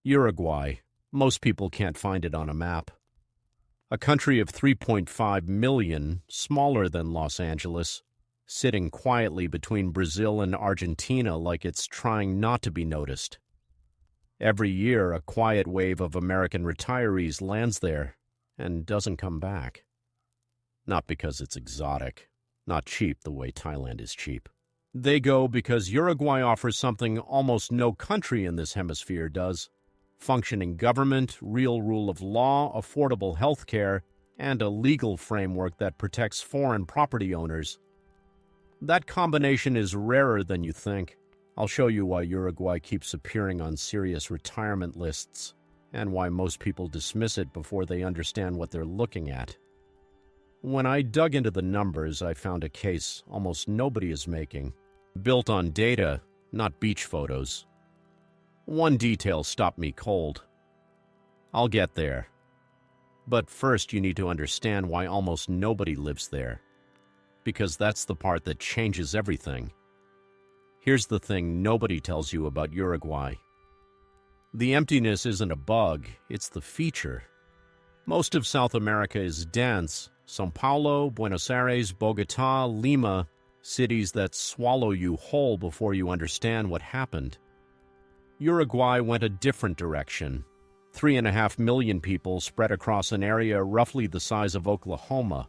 Uruguay. Most people can't find it on a map. A country of 3.5 million, smaller than Los Angeles, sitting quietly between Brazil and Argentina like it's trying not to be noticed. Every year, a quiet wave of American retirees lands there and doesn't come back. Not because it's exotic, not cheap the way Thailand is cheap. They go because Uruguay offers something almost no country in this hemisphere does: functioning government, real rule of law, affordable health care, and a legal framework that protects foreign property owners. That combination is rarer than you think. I'll show you why Uruguay keeps appearing on serious retirement lists, and why most people dismiss it before they understand what they're looking at. When I dug into the numbers, I found a case almost nobody is making, built on data, not beach photos. One detail stopped me cold. I'll get there. But first you need to understand why almost nobody lives there, because that's the part that changes everything. Here's the thing nobody tells you about Uruguay. The emptiness isn't a bug, it's the feature. Most of South America is dense. São Paulo, Buenos Aires, Bogotá, Lima, cities that swallow you whole before you understand what happened. Uruguay went a different direction. 3.5 million people spread across an area roughly the size of Oklahoma,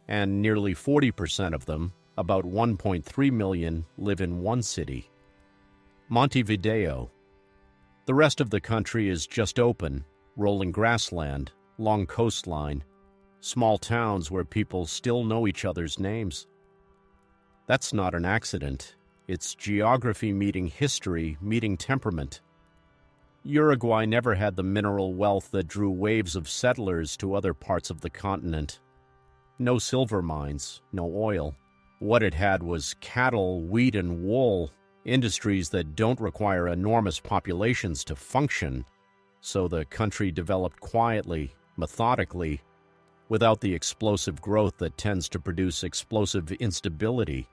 and nearly 40% of them, about 1.3 million, live in one city, Montevideo. The rest of the country is just open, rolling grassland, long coastline, small towns where people still know each other's names. That's not an accident. It's geography meeting history meeting temperament. Uruguay never had the mineral wealth that drew waves of settlers to other parts of the continent. No silver mines, no oil. What it had was cattle, wheat, and wool, industries that don't require enormous populations to function, so the country developed quietly, methodically, without the explosive growth that tends to produce explosive instability.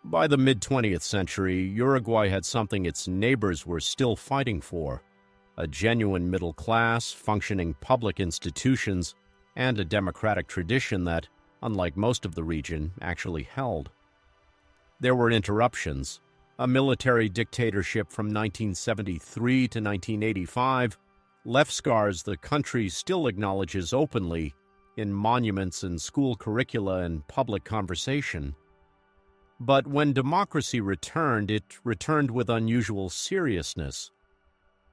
By the mid-20th century, Uruguay had something its neighbors were still fighting for: a genuine middle class, functioning public institutions, and a democratic tradition that, unlike most of the region, actually held. There were interruptions. A military dictatorship from 1973 to 1985 left scars the country still acknowledges openly in monuments and school curricula and public conversation. But when democracy returned, it returned with unusual seriousness.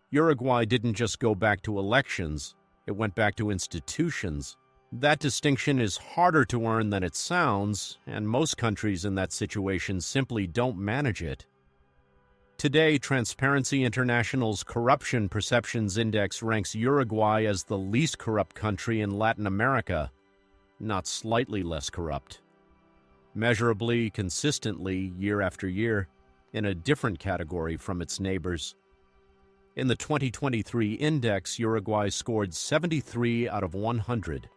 Uruguay didn't just go back to elections, it went back to institutions. That distinction is harder to earn than it sounds, and most countries in that situation simply don't manage it. Today, Transparency International's Corruption Perceptions Index ranks Uruguay as the least corrupt country in Latin America, not slightly less corrupt. Measurably, consistently, year after year, in a different category from its neighbors. In the 2023 index, Uruguay scored 73 out of 100.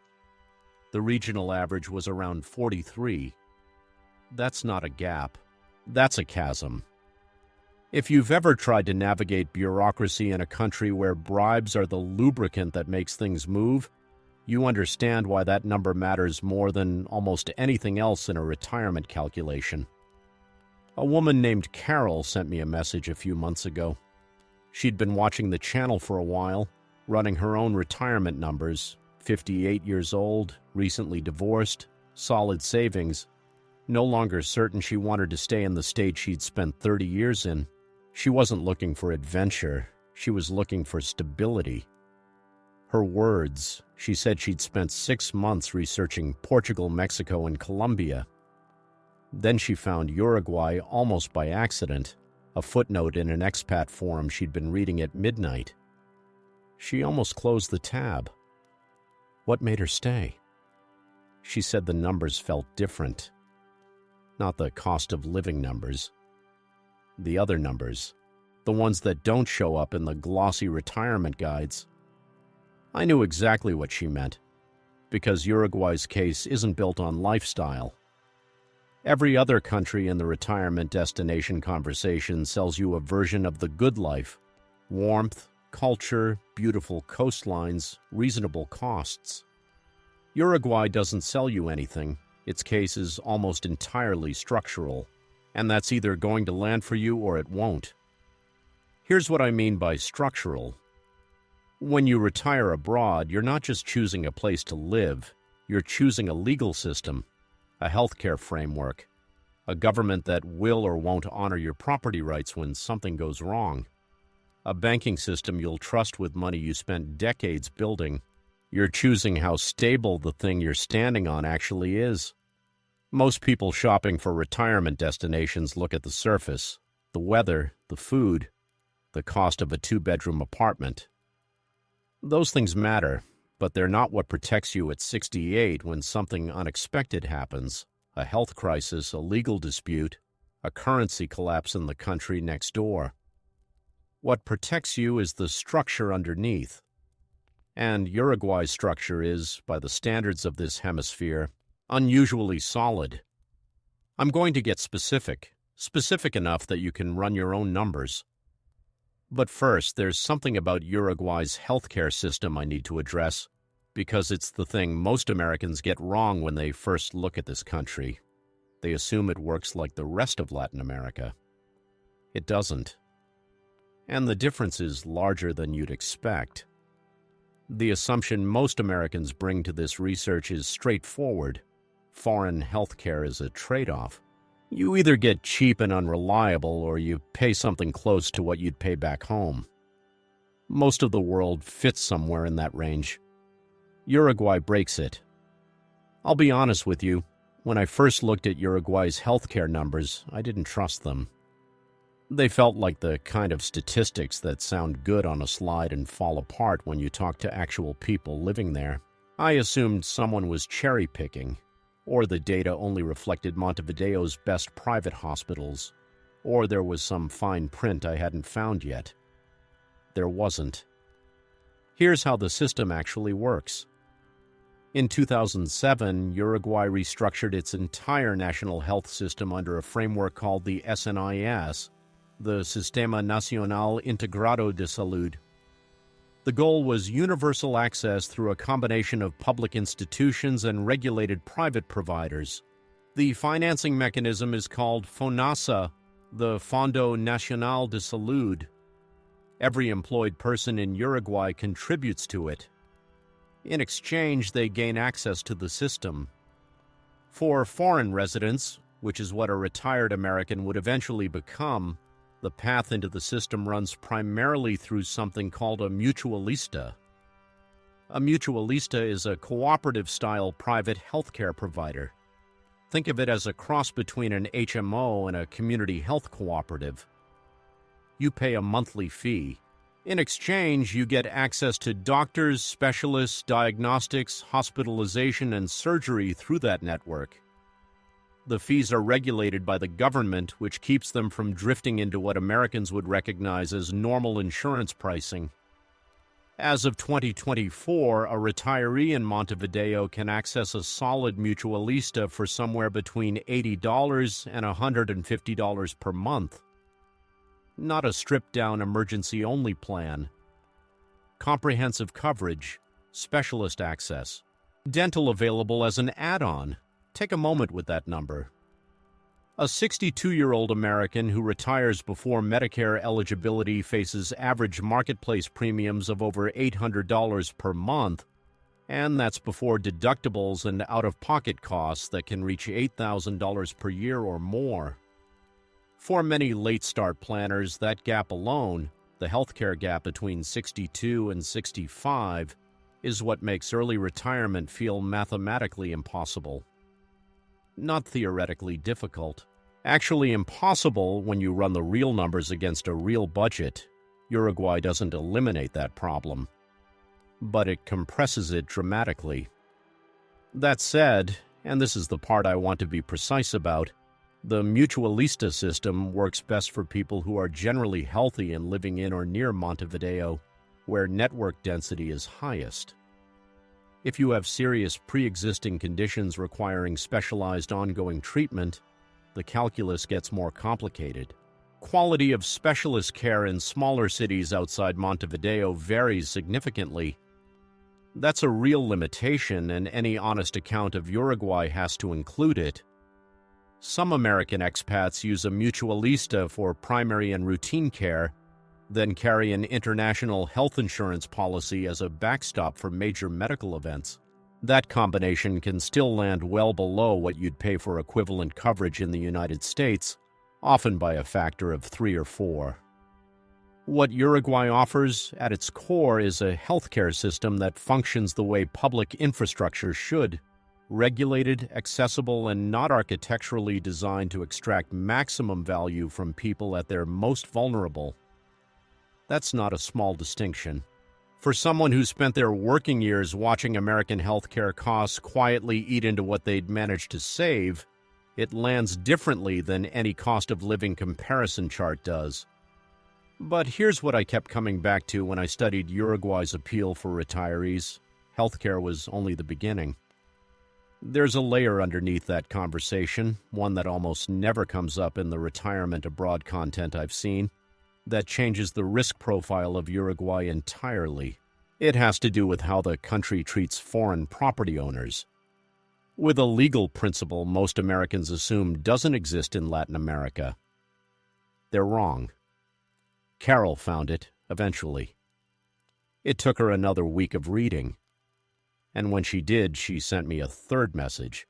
The regional average was around 43. That's not a gap. That's a chasm. If you've ever tried to navigate bureaucracy in a country where bribes are the lubricant that makes things move, you understand why that number matters more than almost anything else in a retirement calculation. A woman named Carol sent me a message a few months ago. She'd been watching the channel for a while, running her own retirement numbers, 58 years old, recently divorced, solid savings, no longer certain she wanted to stay in the state she'd spent 30 years in. She wasn't looking for adventure, she was looking for stability. Her words, she said she'd spent 6 months researching Portugal, Mexico, and Colombia. Then she found Uruguay almost by accident, a footnote in an expat forum she'd been reading at midnight. She almost closed the tab. What made her stay? She said the numbers felt different. Not the cost of living numbers. The other numbers, the ones that don't show up in the glossy retirement guides. I knew exactly what she meant, because Uruguay's case isn't built on lifestyle. Every other country in the retirement destination conversation sells you a version of the good life: warmth, culture, beautiful coastlines, reasonable costs. Uruguay doesn't sell you anything. Its case is almost entirely structural, and that's either going to land for you or it won't. Here's what I mean by structural. When you retire abroad, you're not just choosing a place to live, you're choosing a legal system, a healthcare framework, a government that will or won't honor your property rights when something goes wrong, a banking system you'll trust with money you spent decades building. You're choosing how stable the thing you're standing on actually is. Most people shopping for retirement destinations look at the surface, the weather, the food, the cost of a 2-bedroom apartment. Those things matter, but they're not what protects you at 68 when something unexpected happens, a health crisis, a legal dispute, a currency collapse in the country next door. What protects you is the structure underneath. And Uruguay's structure is, by the standards of this hemisphere, unusually solid. I'm going to get specific enough that you can run your own numbers. But first, there's something about Uruguay's healthcare system I need to address, because it's the thing most Americans get wrong when they first look at this country. They assume it works like the rest of Latin America. It doesn't. And the difference is larger than you'd expect. The assumption most Americans bring to this research is straightforward. Foreign healthcare is a trade-off. You either get cheap and unreliable, or you pay something close to what you'd pay back home. Most of the world fits somewhere in that range. Uruguay breaks it. I'll be honest with you, when I first looked at Uruguay's healthcare numbers, I didn't trust them. They felt like the kind of statistics that sound good on a slide and fall apart when you talk to actual people living there. I assumed someone was cherry-picking, or the data only reflected Montevideo's best private hospitals, or there was some fine print I hadn't found yet. There wasn't. Here's how the system actually works. In 2007, Uruguay restructured its entire national health system under a framework called the SNIS, the Sistema Nacional Integrado de Salud. The goal was universal access through a combination of public institutions and regulated private providers. The financing mechanism is called FONASA, the Fondo Nacional de Salud. Every employed person in Uruguay contributes to it. In exchange, they gain access to the system. For foreign residents, which is what a retired American would eventually become, the path into the system runs primarily through something called a mutualista. A mutualista is a cooperative-style private healthcare provider. Think of it as a cross between an HMO and a community health cooperative. You pay a monthly fee. In exchange, you get access to doctors, specialists, diagnostics, hospitalization, and surgery through that network. The fees are regulated by the government, which keeps them from drifting into what Americans would recognize as normal insurance pricing. As of 2024, a retiree in Montevideo can access a solid mutualista for somewhere between $80 and $150 per month. Not a stripped-down emergency-only plan. Comprehensive coverage, specialist access, dental available as an add-on. Take a moment with that number. A 62-year-old American who retires before Medicare eligibility faces average marketplace premiums of over $800 per month, and that's before deductibles and out-of-pocket costs that can reach $8,000 per year or more. For many late-start planners, that gap alone, the healthcare gap between 62 and 65, is what makes early retirement feel mathematically impossible. Not theoretically difficult. Actually impossible when you run the real numbers against a real budget. Uruguay doesn't eliminate that problem, but it compresses it dramatically. That said, and this is the part I want to be precise about, the mutualista system works best for people who are generally healthy and living in or near Montevideo, where network density is highest. If you have serious pre-existing conditions requiring specialized ongoing treatment, the calculus gets more complicated. Quality of specialist care in smaller cities outside Montevideo varies significantly. That's a real limitation, and any honest account of Uruguay has to include it. Some American expats use a mutualista for primary and routine care, then carry an international health insurance policy as a backstop for major medical events. That combination can still land well below what you'd pay for equivalent coverage in the United States, often by a factor of 3 or 4. What Uruguay offers at its core is a healthcare system that functions the way public infrastructure should: regulated, accessible, and not architecturally designed to extract maximum value from people at their most vulnerable. That's not a small distinction. For someone who spent their working years watching American healthcare costs quietly eat into what they'd managed to save, it lands differently than any cost of living comparison chart does. But here's what I kept coming back to when I studied Uruguay's appeal for retirees. Healthcare was only the beginning. There's a layer underneath that conversation, one that almost never comes up in the retirement abroad content I've seen, that changes the risk profile of Uruguay entirely. It has to do with how the country treats foreign property owners, with a legal principle most Americans assume doesn't exist in Latin America. They're wrong. Carol found it, eventually. It took her another week of reading. And when she did, she sent me a third message.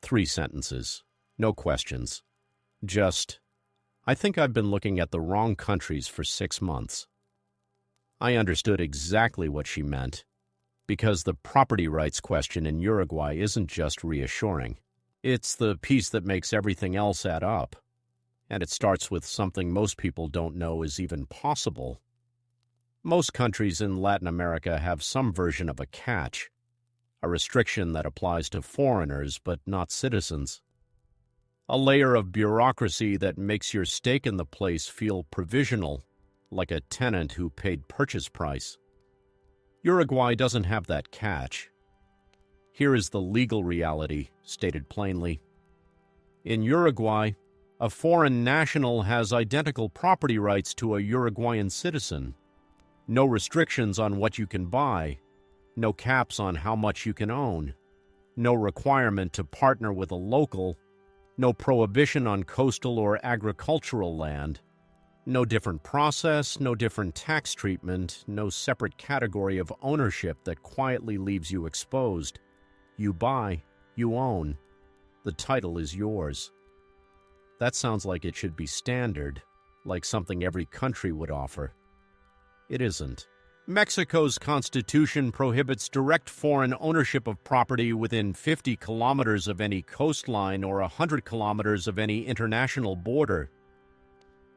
3 sentences. No questions. Just, I think I've been looking at the wrong countries for 6 months. I understood exactly what she meant, because the property rights question in Uruguay isn't just reassuring. It's the piece that makes everything else add up. And it starts with something most people don't know is even possible. Most countries in Latin America have some version of a catch, a restriction that applies to foreigners but not citizens. A layer of bureaucracy that makes your stake in the place feel provisional, like a tenant who paid purchase price. Uruguay doesn't have that catch. Here is the legal reality, stated plainly. In Uruguay, a foreign national has identical property rights to a Uruguayan citizen. No restrictions on what you can buy, no caps on how much you can own, no requirement to partner with a local, no prohibition on coastal or agricultural land, no different process, no different tax treatment, no separate category of ownership that quietly leaves you exposed. You buy, you own. The title is yours. That sounds like it should be standard, like something every country would offer. It isn't. Mexico's constitution prohibits direct foreign ownership of property within 50 kilometers of any coastline or 100 kilometers of any international border.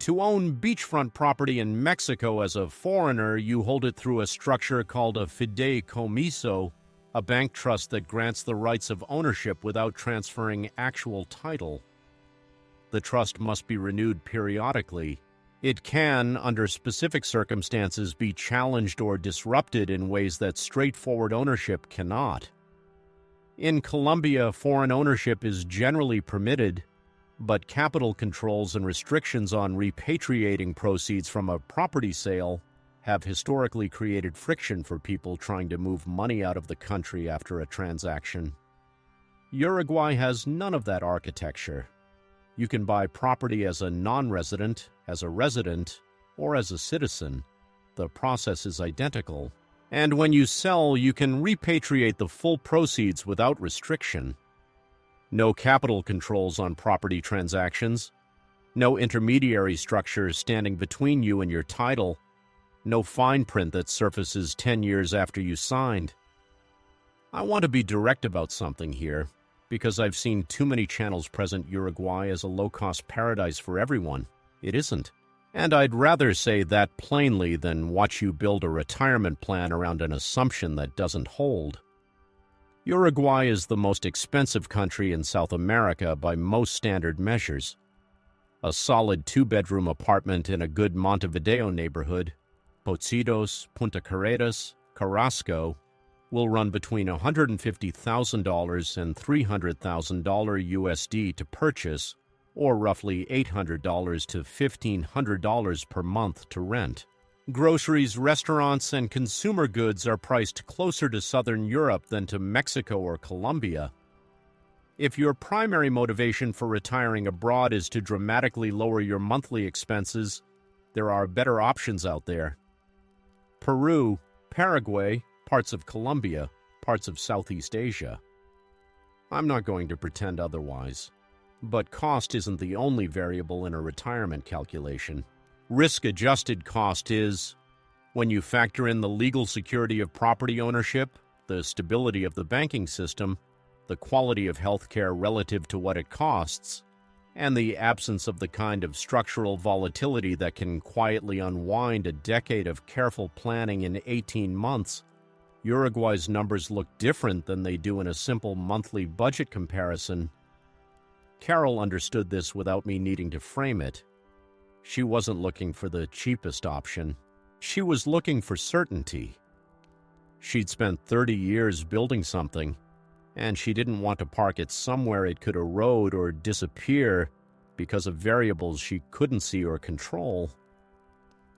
To own beachfront property in Mexico as a foreigner, you hold it through a structure called a fideicomiso, a bank trust that grants the rights of ownership without transferring actual title. The trust must be renewed periodically. It can, under specific circumstances, be challenged or disrupted in ways that straightforward ownership cannot. In Colombia, foreign ownership is generally permitted, but capital controls and restrictions on repatriating proceeds from a property sale have historically created friction for people trying to move money out of the country after a transaction. Uruguay has none of that architecture. You can buy property as a non-resident, as a resident, or as a citizen. The process is identical. And when you sell, you can repatriate the full proceeds without restriction. No capital controls on property transactions. No intermediary structure standing between you and your title. No fine print that surfaces 10 years after you signed. I want to be direct about something here, because I've seen too many channels present Uruguay as a low-cost paradise for everyone. It isn't. And I'd rather say that plainly than watch you build a retirement plan around an assumption that doesn't hold. Uruguay is the most expensive country in South America by most standard measures. A solid 2-bedroom apartment in a good Montevideo neighborhood, Pocitos, Punta Carretas, Carrasco, will run between $150,000 and $300,000 USD to purchase, or roughly $800 to $1,500 per month to rent. Groceries, restaurants, and consumer goods are priced closer to Southern Europe than to Mexico or Colombia. If your primary motivation for retiring abroad is to dramatically lower your monthly expenses, there are better options out there. Peru, Paraguay, parts of Colombia, parts of Southeast Asia. I'm not going to pretend otherwise. But cost isn't the only variable in a retirement calculation. Risk-adjusted cost is, when you factor in the legal security of property ownership, the stability of the banking system, the quality of healthcare relative to what it costs, and the absence of the kind of structural volatility that can quietly unwind a decade of careful planning in 18 months, Uruguay's numbers look different than they do in a simple monthly budget comparison. Carol understood this without me needing to frame it. She wasn't looking for the cheapest option. She was looking for certainty. She'd spent 30 years building something, and she didn't want to park it somewhere it could erode or disappear because of variables she couldn't see or control.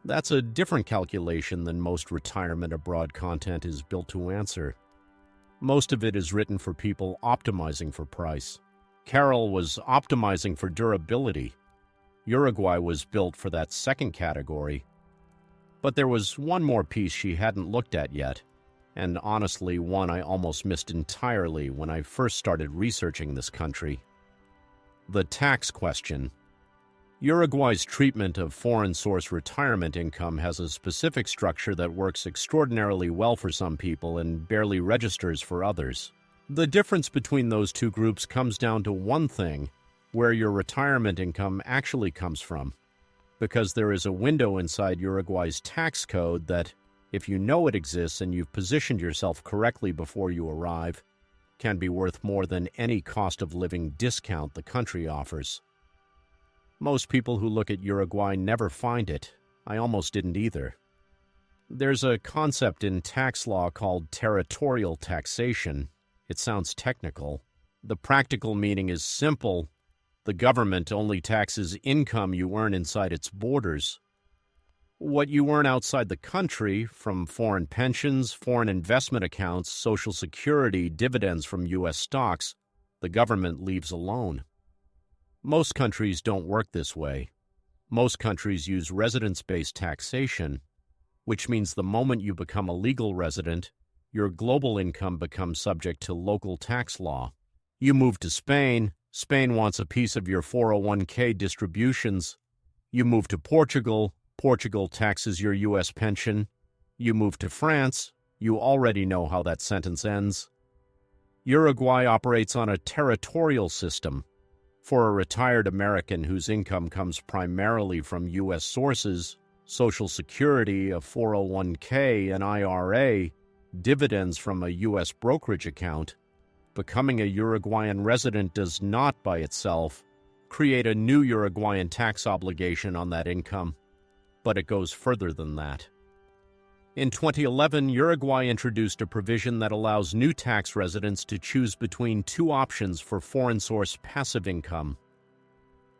That's a different calculation than most retirement abroad content is built to answer. Most of it is written for people optimizing for price. Carol was optimizing for durability. Uruguay was built for that second category. But there was one more piece she hadn't looked at yet, and honestly one I almost missed entirely when I first started researching this country. The tax question. Uruguay's treatment of foreign-source retirement income has a specific structure that works extraordinarily well for some people and barely registers for others. The difference between those two groups comes down to one thing, where your retirement income actually comes from. Because there is a window inside Uruguay's tax code that, if you know it exists and you've positioned yourself correctly before you arrive, can be worth more than any cost of living discount the country offers. Most people who look at Uruguay never find it. I almost didn't either. There's a concept in tax law called territorial taxation. It sounds technical. The practical meaning is simple. The government only taxes income you earn inside its borders. What you earn outside the country, from foreign pensions, foreign investment accounts, Social Security, dividends from U.S. stocks, the government leaves alone. Most countries don't work this way. Most countries use residence-based taxation, which means the moment you become a legal resident, your global income becomes subject to local tax law. You move to Spain, Spain wants a piece of your 401k distributions. You move to Portugal, Portugal taxes your U.S. pension. You move to France, you already know how that sentence ends. Uruguay operates on a territorial system. For a retired American whose income comes primarily from U.S. sources, Social Security, a 401k, an IRA, dividends from a U.S. brokerage account, becoming a Uruguayan resident does not by itself create a new Uruguayan tax obligation on that income, but it goes further than that. In 2011, Uruguay introduced a provision that allows new tax residents to choose between two options for foreign-source passive income.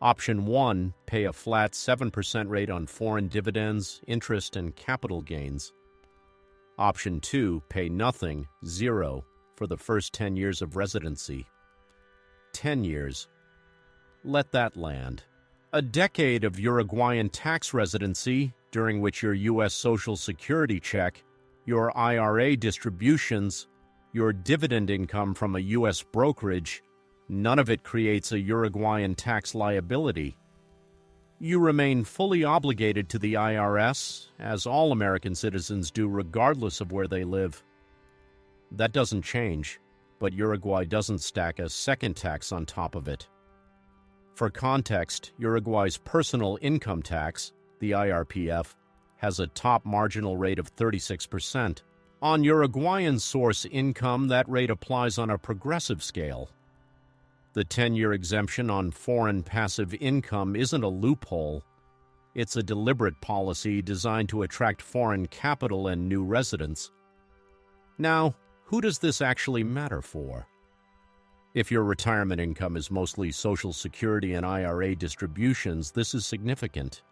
Option 1, pay a flat 7% rate on foreign dividends, interest, and capital gains. Option 2, pay nothing, 0, for the first 10 years of residency. 10 years. Let that land. A decade of Uruguayan tax residency, during which your U.S. Social Security check, your IRA distributions, your dividend income from a U.S. brokerage, none of it creates a Uruguayan tax liability. You remain fully obligated to the IRS, as all American citizens do regardless of where they live. That doesn't change, but Uruguay doesn't stack a second tax on top of it. For context, Uruguay's personal income tax, the IRPF, has a top marginal rate of 36%. On Uruguayan source income, that rate applies on a progressive scale. The 10-year exemption on foreign passive income isn't a loophole. It's a deliberate policy designed to attract foreign capital and new residents. Now, who does this actually matter for? If your retirement income is mostly Social Security and IRA distributions, this is significant.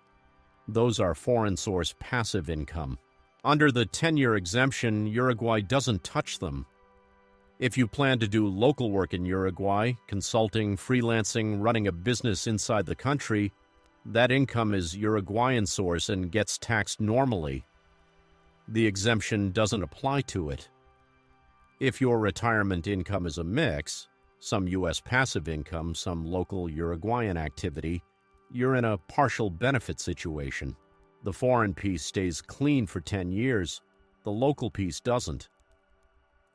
Those are foreign source passive income. Under the 10-year exemption, Uruguay doesn't touch them. If you plan to do local work in Uruguay, consulting, freelancing, running a business inside the country, that income is Uruguayan source and gets taxed normally. The exemption doesn't apply to it. If your retirement income is a mix, some U.S. passive income, some local Uruguayan activity, you're in a partial benefit situation. The foreign piece stays clean for 10 years. The local piece doesn't.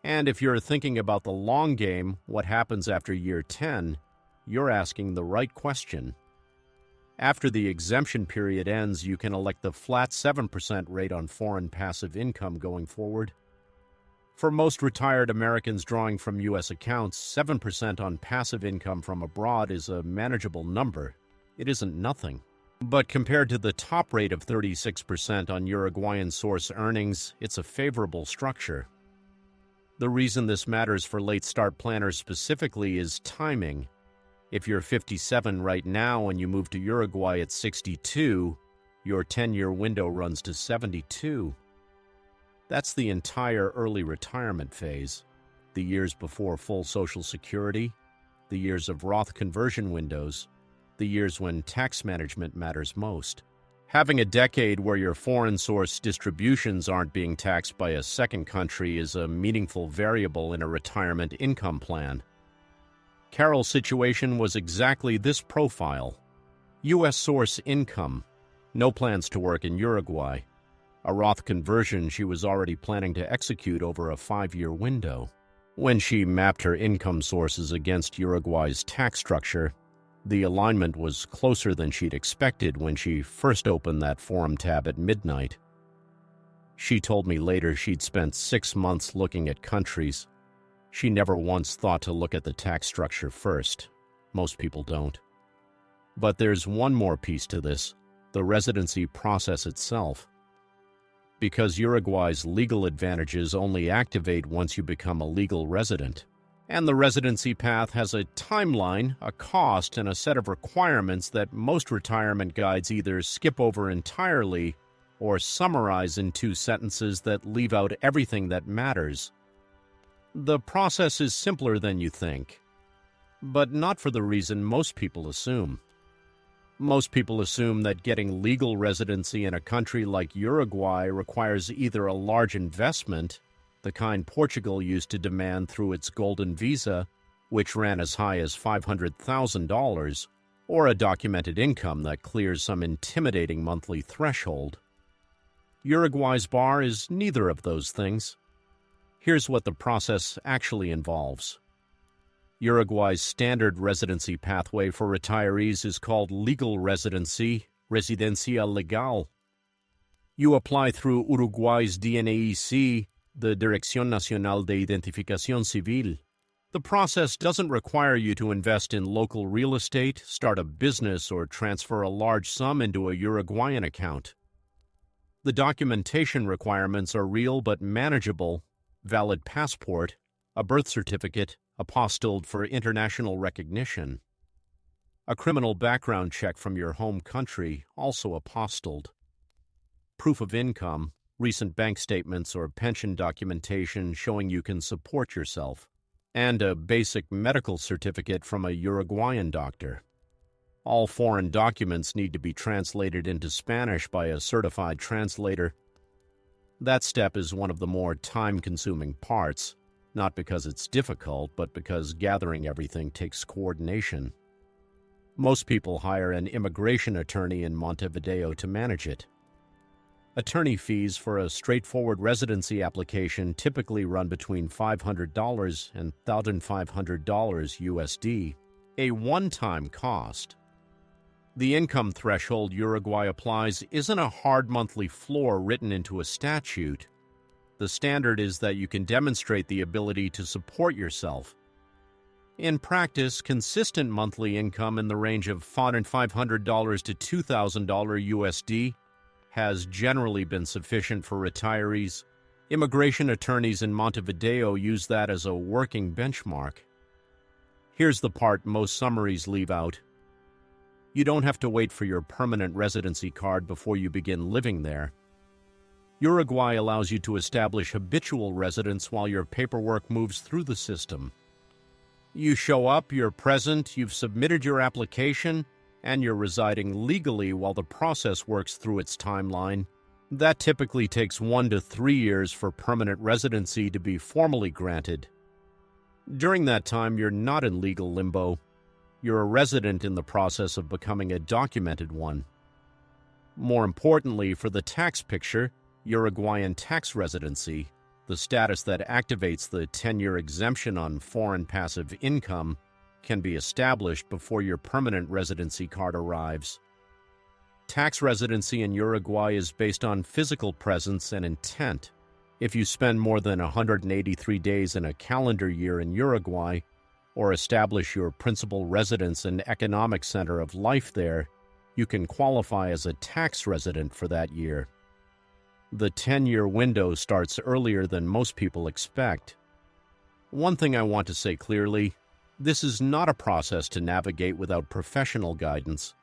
And if you're thinking about the long game, what happens after year 10, you're asking the right question. After the exemption period ends, you can elect the flat 7% rate on foreign passive income going forward. For most retired Americans drawing from U.S. accounts, 7% on passive income from abroad is a manageable number. It isn't nothing. But compared to the top rate of 36% on Uruguayan source earnings, it's a favorable structure. The reason this matters for late start planners specifically is timing. If you're 57 right now and you move to Uruguay at 62, your 10-year window runs to 72. That's the entire early retirement phase, the years before full Social Security, the years of Roth conversion windows, the years when tax management matters most. Having a decade where your foreign source distributions aren't being taxed by a second country is a meaningful variable in a retirement income plan. Carol's situation was exactly this profile. U.S. source income, no plans to work in Uruguay. A Roth conversion she was already planning to execute over a 5-year window. When she mapped her income sources against Uruguay's tax structure, the alignment was closer than she'd expected when she first opened that forum tab at midnight. She told me later she'd spent 6 months looking at countries. She never once thought to look at the tax structure first. Most people don't. But there's one more piece to this, the residency process itself. Because Uruguay's legal advantages only activate once you become a legal resident. And the residency path has a timeline, a cost, and a set of requirements that most retirement guides either skip over entirely or summarize in 2 sentences that leave out everything that matters. The process is simpler than you think, but not for the reason most people assume. Most people assume that getting legal residency in a country like Uruguay requires either a large investment, the kind Portugal used to demand through its golden visa, which ran as high as $500,000, or a documented income that clears some intimidating monthly threshold. Uruguay's bar is neither of those things. Here's what the process actually involves. Uruguay's standard residency pathway for retirees is called legal residency, residencia legal. You apply through Uruguay's DNAEC, the Dirección Nacional de Identificación Civil. The process doesn't require you to invest in local real estate, start a business, or transfer a large sum into a Uruguayan account. The documentation requirements are real but manageable: valid passport, a birth certificate, apostilled for international recognition. A criminal background check from your home country, also apostilled. Proof of income, recent bank statements or pension documentation showing you can support yourself, and a basic medical certificate from a Uruguayan doctor. All foreign documents need to be translated into Spanish by a certified translator. That step is one of the more time-consuming parts, not because it's difficult, but because gathering everything takes coordination. Most people hire an immigration attorney in Montevideo to manage it. Attorney fees for a straightforward residency application typically run between $500 and $1,500 USD, a one-time cost. The income threshold Uruguay applies isn't a hard monthly floor written into a statute. The standard is that you can demonstrate the ability to support yourself. In practice, consistent monthly income in the range of $500 to $2,000 USD has generally been sufficient for retirees. Immigration attorneys in Montevideo use that as a working benchmark. Here's the part most summaries leave out. You don't have to wait for your permanent residency card before you begin living there. Uruguay allows you to establish habitual residence while your paperwork moves through the system. You show up, you're present, you've submitted your application, and you're residing legally while the process works through its timeline. That typically takes 1 to 3 years for permanent residency to be formally granted. During that time, you're not in legal limbo. You're a resident in the process of becoming a documented one. More importantly, for the tax picture, Uruguayan tax residency, the status that activates the 10-year exemption on foreign passive income, can be established before your permanent residency card arrives. Tax residency in Uruguay is based on physical presence and intent. If you spend more than 183 days in a calendar year in Uruguay, or establish your principal residence and economic center of life there, you can qualify as a tax resident for that year. The 10-year window starts earlier than most people expect. One thing I want to say clearly, this is not a process to navigate without professional guidance.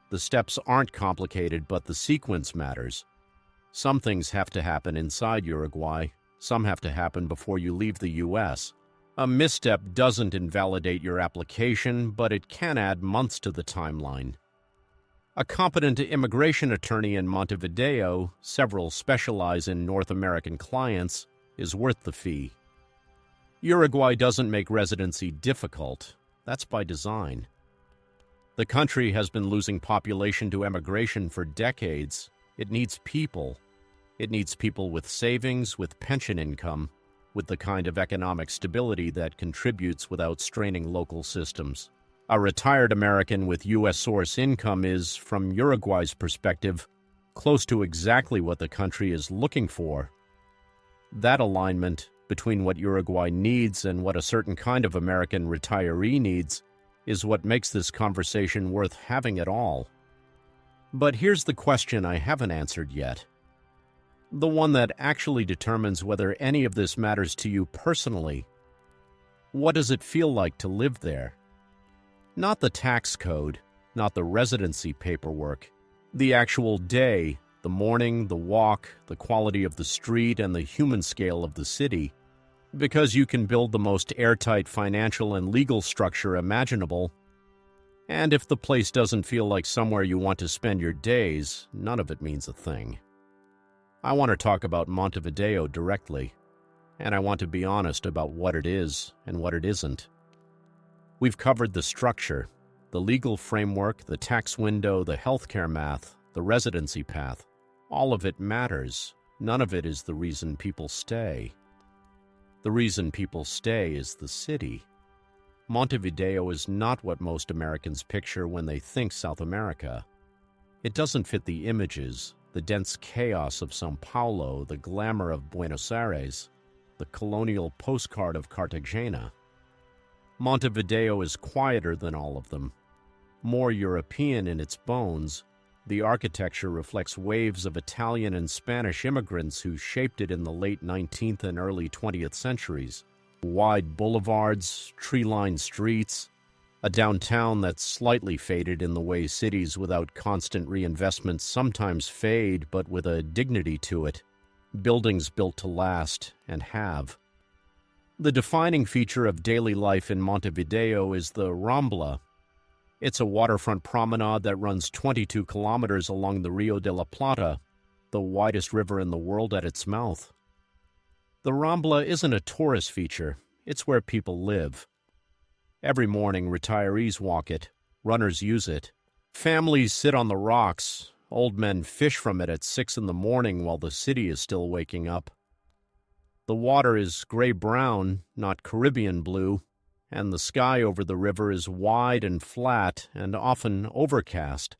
The steps aren't complicated, but the sequence matters. Some things have to happen inside Uruguay. Some have to happen before you leave the U.S. A misstep doesn't invalidate your application, but it can add months to the timeline. A competent immigration attorney in Montevideo, several specialize in North American clients, is worth the fee. Uruguay doesn't make residency difficult. That's by design. The country has been losing population to emigration for decades. It needs people. It needs people with savings, with pension income, with the kind of economic stability that contributes without straining local systems. A retired American with U.S. source income is, from Uruguay's perspective, close to exactly what the country is looking for. That alignment between what Uruguay needs and what a certain kind of American retiree needs is what makes this conversation worth having at all. But here's the question I haven't answered yet. The one that actually determines whether any of this matters to you personally. What does it feel like to live there? Not the tax code, not the residency paperwork. The actual day, the morning, the walk, the quality of the street, and the human scale of the city. Because you can build the most airtight financial and legal structure imaginable. And if the place doesn't feel like somewhere you want to spend your days, none of it means a thing. I want to talk about Montevideo directly, and I want to be honest about what it is and what it isn't. We've covered the structure, the legal framework, the tax window, the healthcare math, the residency path. All of it matters. None of it is the reason people stay. The reason people stay is the city. Montevideo is not what most Americans picture when they think South America. It doesn't fit the images, the dense chaos of São Paulo, the glamour of Buenos Aires, the colonial postcard of Cartagena. Montevideo is quieter than all of them. More European in its bones, the architecture reflects waves of Italian and Spanish immigrants who shaped it in the late 19th and early 20th centuries. Wide boulevards, tree-lined streets, a downtown that's slightly faded in the way cities without constant reinvestment sometimes fade, but with a dignity to it. Buildings built to last and have. The defining feature of daily life in Montevideo is the Rambla. It's a waterfront promenade that runs 22 kilometers along the Rio de la Plata, the widest river in the world at its mouth. The Rambla isn't a tourist feature, it's where people live. Every morning, retirees walk it, runners use it. Families sit on the rocks, old men fish from it at 6 in the morning while the city is still waking up. The water is gray-brown, not Caribbean blue, and the sky over the river is wide and flat and often overcast.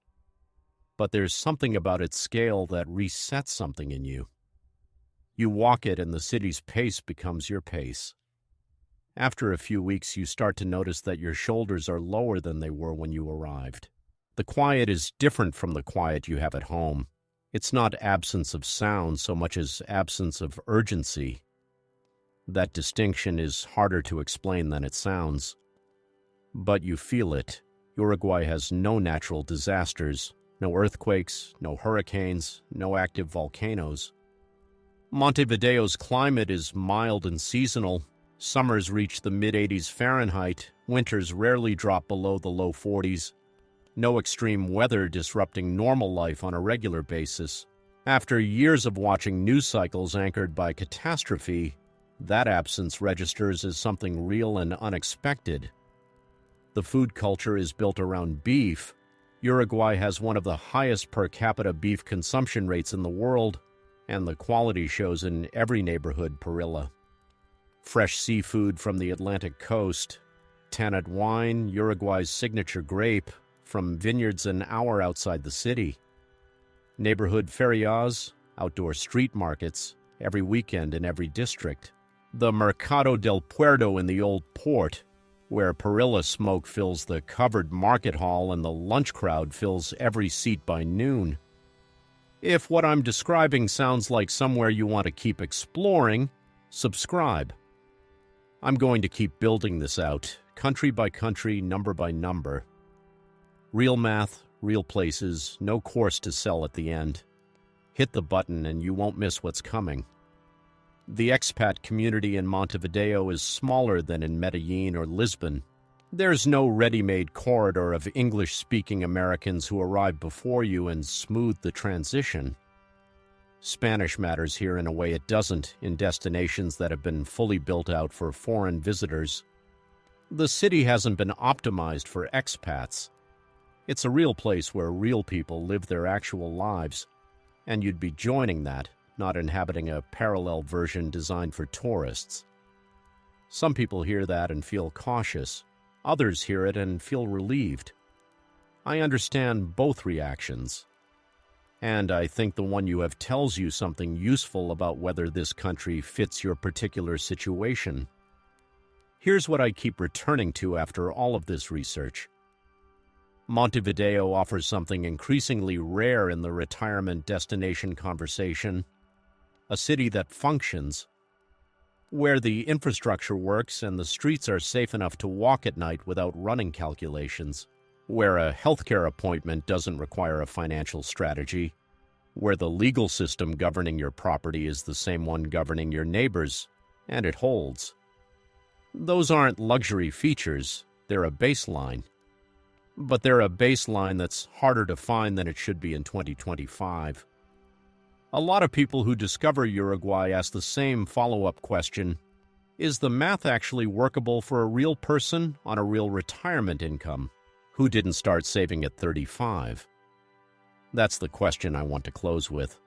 But there's something about its scale that resets something in you. You walk it and the city's pace becomes your pace. After a few weeks, you start to notice that your shoulders are lower than they were when you arrived. The quiet is different from the quiet you have at home. It's not absence of sound so much as absence of urgency. That distinction is harder to explain than it sounds. But you feel it. Uruguay has no natural disasters, no earthquakes, no hurricanes, no active volcanoes. Montevideo's climate is mild and seasonal. Summers reach the mid-80s Fahrenheit, winters rarely drop below the low 40s. No extreme weather disrupting normal life on a regular basis. After years of watching news cycles anchored by catastrophe, that absence registers as something real and unexpected. The food culture is built around beef. Uruguay has one of the highest per capita beef consumption rates in the world, and the quality shows in every neighborhood parrilla. Fresh seafood from the Atlantic coast, Tanat wine, Uruguay's signature grape, from vineyards an hour outside the city. Neighborhood ferias, outdoor street markets, every weekend in every district. The Mercado del Puerto in the old port, where parrilla smoke fills the covered market hall and the lunch crowd fills every seat by noon. If what I'm describing sounds like somewhere you want to keep exploring, subscribe. I'm going to keep building this out, country by country, number by number. Real math, real places, no course to sell at the end. Hit the button and you won't miss what's coming. The expat community in Montevideo is smaller than in Medellin or Lisbon. There's no ready-made corridor of English-speaking Americans who arrive before you and smooth the transition. Spanish matters here in a way it doesn't in destinations that have been fully built out for foreign visitors. The city hasn't been optimized for expats. It's a real place where real people live their actual lives, and you'd be joining that, not inhabiting a parallel version designed for tourists. Some people hear that and feel cautious. Others hear it and feel relieved. I understand both reactions. And I think the one you have tells you something useful about whether this country fits your particular situation. Here's what I keep returning to after all of this research. Montevideo offers something increasingly rare in the retirement destination conversation: a city that functions, where the infrastructure works and the streets are safe enough to walk at night without running calculations, where a healthcare appointment doesn't require a financial strategy, where the legal system governing your property is the same one governing your neighbors, and it holds. Those aren't luxury features, they're a baseline. But they're a baseline that's harder to find than it should be in 2025. A lot of people who discover Uruguay ask the same follow-up question: is the math actually workable for a real person on a real retirement income who didn't start saving at 35? That's the question I want to close with.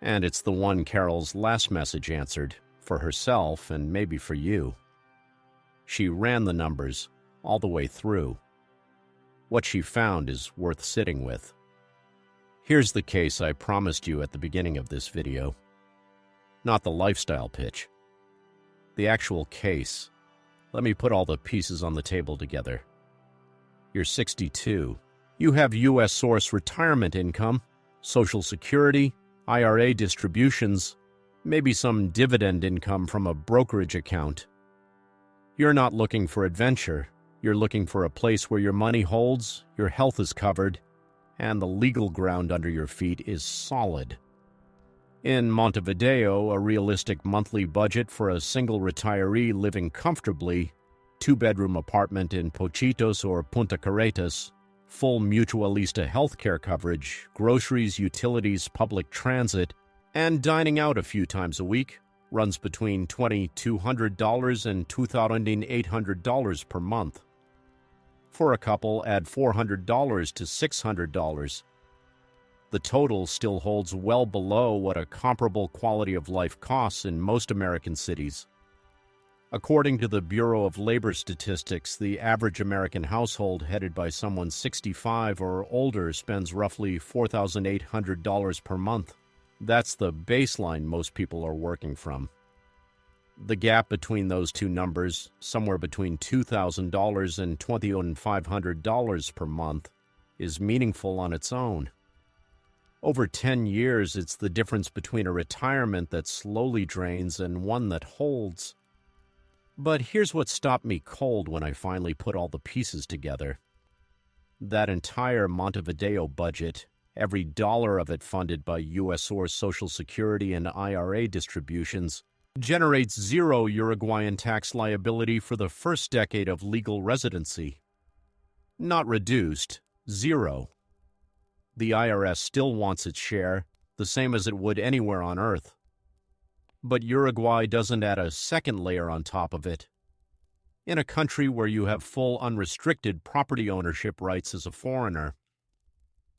And it's the one Carol's last message answered, for herself and maybe for you. She ran the numbers all the way through. What she found is worth sitting with. Here's the case I promised you at the beginning of this video. Not the lifestyle pitch. The actual case. Let me put all the pieces on the table together. You're 62. You have U.S. source retirement income, Social Security, IRA distributions, maybe some dividend income from a brokerage account. You're not looking for adventure. You're looking for a place where your money holds, your health is covered, and the legal ground under your feet is solid. In Montevideo, a realistic monthly budget for a single retiree living comfortably, two-bedroom apartment in Pochitos or Punta Carretas, full Mutualista healthcare coverage, groceries, utilities, public transit, and dining out a few times a week, runs between $2,200 and $2,800 per month. For a couple, add $400 to $600. The total still holds well below what a comparable quality of life costs in most American cities. According to the Bureau of Labor Statistics, the average American household headed by someone 65 or older spends roughly $4,800 per month. That's the baseline most people are working from. The gap between those two numbers, somewhere between $2,000 and $2,500 per month, is meaningful on its own. Over 10 years, it's the difference between a retirement that slowly drains and one that holds. But here's what stopped me cold when I finally put all the pieces together. That entire Montevideo budget, every dollar of it funded by USOR's Social Security and IRA distributions, generates zero Uruguayan tax liability for the first decade of legal residency. Not reduced, zero. The IRS still wants its share, the same as it would anywhere on Earth. But Uruguay doesn't add a second layer on top of it. In a country where you have full unrestricted property ownership rights as a foreigner,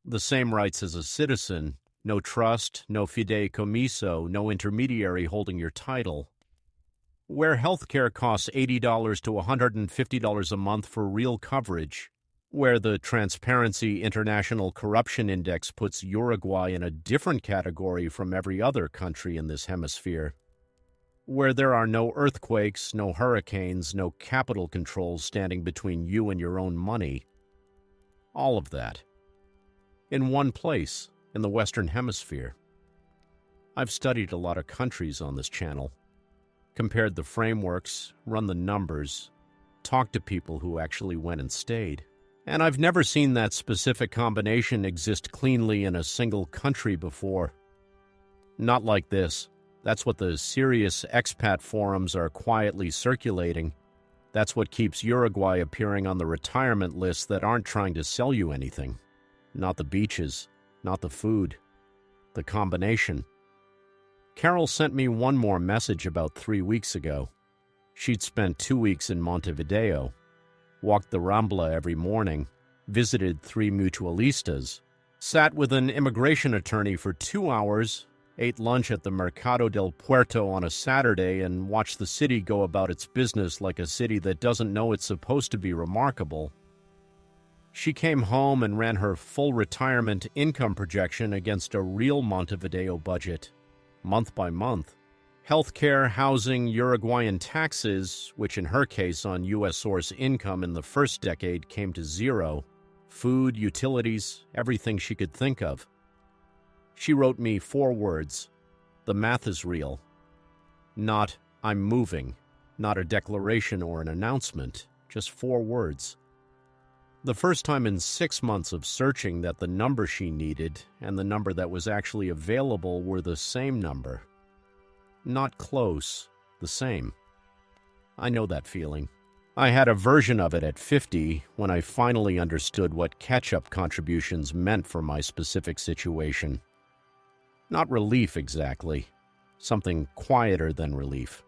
the same rights as a citizen, no trust, no fideicomiso, no intermediary holding your title, where healthcare costs $80 to $150 a month for real coverage, where the Transparency International Corruption Index puts Uruguay in a different category from every other country in this hemisphere, where there are no earthquakes, no hurricanes, no capital controls standing between you and your own money. All of that. In one place, in the Western Hemisphere. I've studied a lot of countries on this channel, compared the frameworks, run the numbers, talked to people who actually went and stayed. And I've never seen that specific combination exist cleanly in a single country before. Not like this. That's what the serious expat forums are quietly circulating. That's what keeps Uruguay appearing on the retirement lists that aren't trying to sell you anything. Not the beaches, not the food, the combination. Carol sent me one more message about 3 weeks ago. She'd spent 2 weeks in Montevideo, walked the Rambla every morning, visited 3 mutualistas, sat with an immigration attorney for 2 hours, ate lunch at the Mercado del Puerto on a Saturday, and watched the city go about its business like a city that doesn't know it's supposed to be remarkable. She came home and ran her full retirement income projection against a real Montevideo budget, month by month. Healthcare, housing, Uruguayan taxes, which in her case on U.S. source income in the first decade came to zero, food, utilities, everything she could think of. She wrote me 4 words. The math is real. Not, I'm moving. Not a declaration or an announcement. Just 4 words. The first time in 6 months of searching that the number she needed and the number that was actually available were the same number. Not close, the same. I know that feeling. I had a version of it at 50 when I finally understood what catch-up contributions meant for my specific situation. Not relief exactly, something quieter than relief.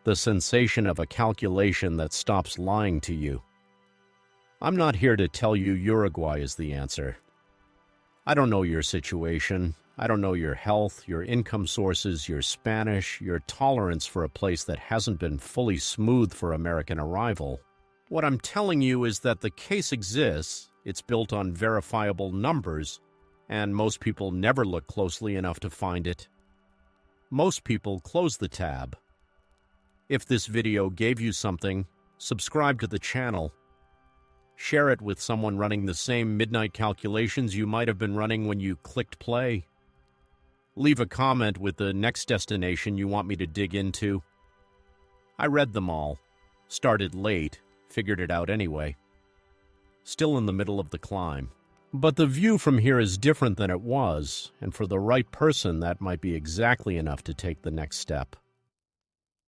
The sensation of a calculation that stops lying to you. I'm not here to tell you Uruguay is the answer. I don't know your situation. I don't know your health, your income sources, your Spanish, your tolerance for a place that hasn't been fully smooth for American arrival. What I'm telling you is that the case exists, it's built on verifiable numbers, and most people never look closely enough to find it. Most people close the tab. If this video gave you something, subscribe to the channel. Share it with someone running the same midnight calculations you might have been running when you clicked play. Leave a comment with the next destination you want me to dig into. I read them all. Started late, figured it out anyway. Still in the middle of the climb. But the view from here is different than it was, and for the right person that might be exactly enough to take the next step.